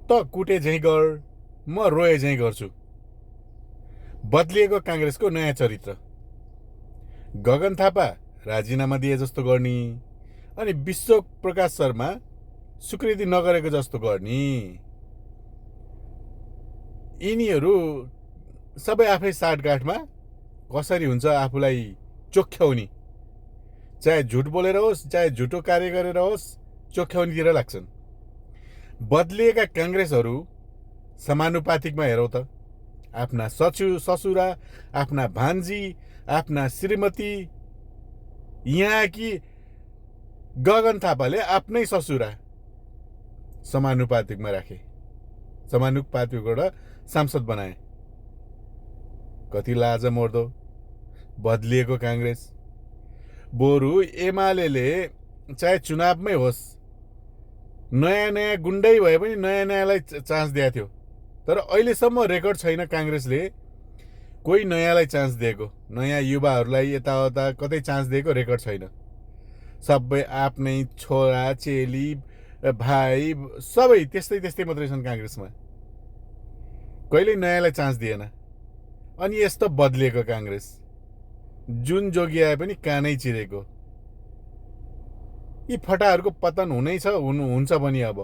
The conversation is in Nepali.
त कुटे झैँ गर, म रोए झैँ गर्छु। बदलिएको काङ्ग्रेसको नयाँ चरित्र। गगन थापा राजीनामा दिए जस्तो गर्ने अनि विश्व प्रकाश शर्मा स्वीकृति नगरेको जस्तो गर्ने। यिनीहरू सबै आफै साटगाठमा कसरी हुन्छ आफूलाई चोख्याउने, चाहे झुट बोलेर होस् चाहे झुटो कार्य गरेर होस्, चोख्याउनेतिर लाग्छन्। बदलिएका काङ्ग्रेसहरू समानुपातिकमा हेरौँ त। आफ्ना ससुरा, आफ्ना भान्जी, आफ्ना श्रीमती। यहाँ कि गगन थापाले आफ्नै ससुरा समानुपातिकमा राखे, समानुपातिकबाट सांसद बनाए। कति लाज मर्दो बदलिएको काङ्ग्रेस। बरु एमाले चाहे चुनावमै होस्, नयाँ नयाँ गुन्डै भए पनि नयाँ नयाँलाई चान्स दिएको थियो। तर अहिलेसम्म रेकर्ड छैन काङ्ग्रेसले कोही नयाँलाई चान्स दिएको, नयाँ युवाहरूलाई यताउता कतै चान्स दिएको रेकर्ड छैन। सबै आफ्नै छोरा चेली भाइ सबै त्यस्तै मात्रै छन् काङ्ग्रेसमा, कहिल्यै नयाँलाई चान्स दिएन। अनि यस्तो बदलिएको काङ्ग्रेस, जुन जोगी आए पनि कानै चिरेको। यी फटाहरूको पतन हुन्छ पनि अब।